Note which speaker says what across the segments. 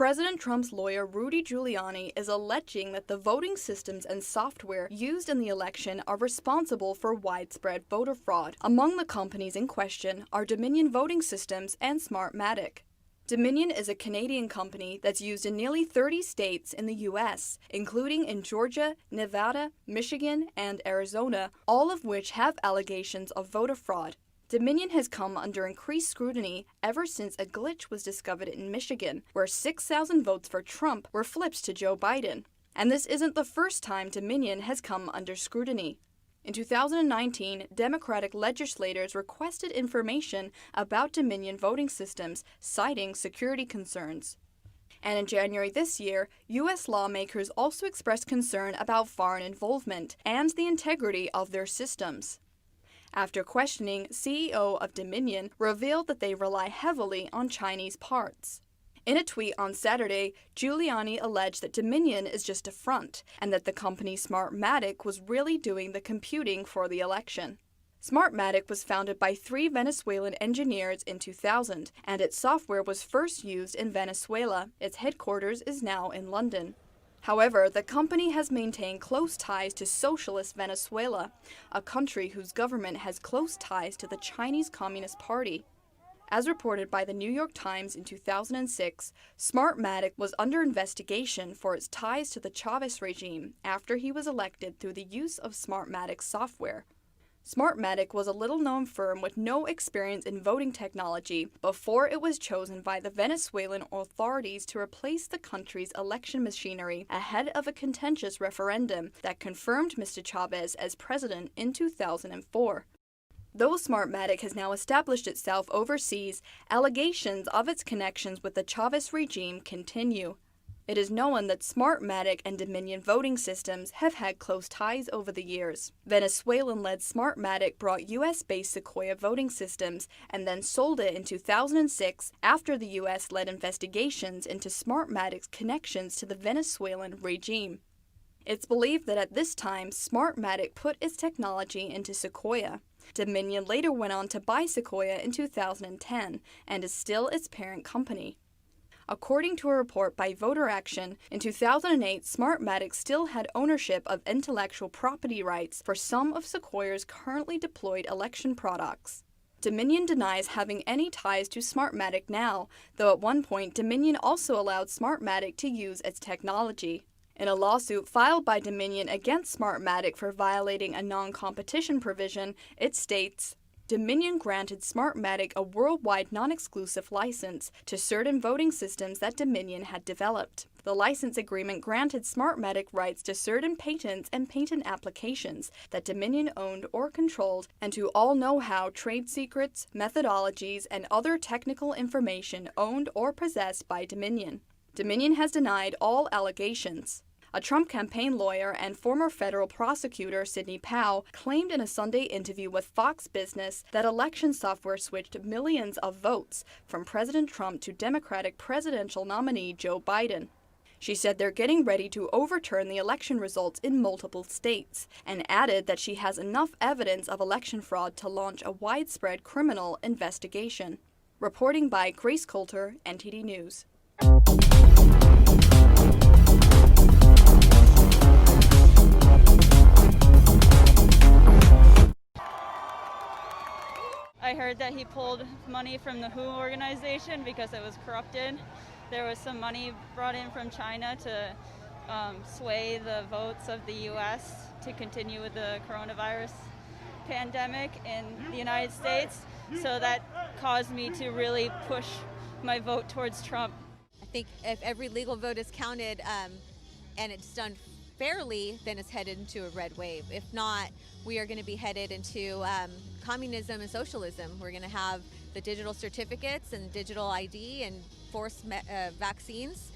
Speaker 1: President Trump's lawyer Rudy Giuliani is alleging that the voting systems and software used in the election are responsible for widespread voter fraud. Among the companies in question are Dominion Voting Systems and Smartmatic. Dominion is a Canadian company that's used in nearly 30 states in the U.S., including in Georgia, Nevada, Michigan, and Arizona, all of which have allegations of voter fraud. Dominion has come under increased scrutiny ever since a glitch was discovered in Michigan, where 6,000 votes for Trump were flipped to Joe Biden. And this isn't the first time Dominion has come under scrutiny. In 2019, Democratic legislators requested information about Dominion voting systems, citing security concerns. And in January this year, U.S. lawmakers also expressed concern about foreign involvement and the integrity of their systems. After questioning, CEO of Dominion revealed that they rely heavily on Chinese parts. In a tweet on Saturday, Giuliani alleged that Dominion is just a front, and that the company Smartmatic was really doing the computing for the election. Smartmatic was founded by 3 Venezuelan engineers in 2000, and its software was first used in Venezuela. Its headquarters is now in London. However, the company has maintained close ties to socialist Venezuela, a country whose government has close ties to the Chinese Communist Party. As reported by the New York Times in 2006, Smartmatic was under investigation for its ties to the Chavez regime after he was elected through the use of Smartmatic software. Smartmatic was a little-known firm with no experience in voting technology before it was chosen by the Venezuelan authorities to replace the country's election machinery ahead of a contentious referendum that confirmed Mr. Chavez as president in 2004. Though Smartmatic has now established itself overseas, allegations of its connections with the Chavez regime continue. It is known that Smartmatic and Dominion Voting Systems have had close ties over the years. Venezuelan-led Smartmatic brought U.S.-based Sequoia Voting Systems and then sold it in 2006 after the U.S. led investigations into Smartmatic's connections to the Venezuelan regime. It's believed that at this time, Smartmatic put its technology into Sequoia. Dominion later went on to buy Sequoia in 2010 and is still its parent company. According to a report by Voter Action, in 2008, Smartmatic still had ownership of intellectual property rights for some of Sequoia's currently deployed election products. Dominion denies having any ties to Smartmatic now, though at one point Dominion also allowed Smartmatic to use its technology. In a lawsuit filed by Dominion against Smartmatic for violating a non-competition provision, it states, Dominion granted Smartmatic a worldwide non-exclusive license to certain voting systems that Dominion had developed. The license agreement granted Smartmatic rights to certain patents and patent applications that Dominion owned or controlled, and to all know-how, trade secrets, methodologies, and other technical information owned or possessed by Dominion. Dominion has denied all allegations. A Trump campaign lawyer and former federal prosecutor Sidney Powell claimed in a Sunday interview with Fox Business that election software switched millions of votes from President Trump to Democratic presidential nominee Joe Biden. She said they're getting ready to overturn the election results in multiple states, and added that she has enough evidence of election fraud to launch a widespread criminal investigation. Reporting by Grace Coulter, NTD News.
Speaker 2: I heard that he pulled money from the WHO organization because it was corrupted. There was some money brought in from China to sway the votes of the U.S. to continue with the coronavirus pandemic in the United States. So that caused me to really push my vote towards Trump.
Speaker 3: I think if every legal vote is counted and it's done fairly, then it's headed into a red wave. If not, we are going to be headed into communism and socialism. We're going to have the digital certificates and digital ID and forced vaccines.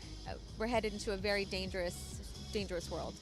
Speaker 3: We're headed into a very dangerous world.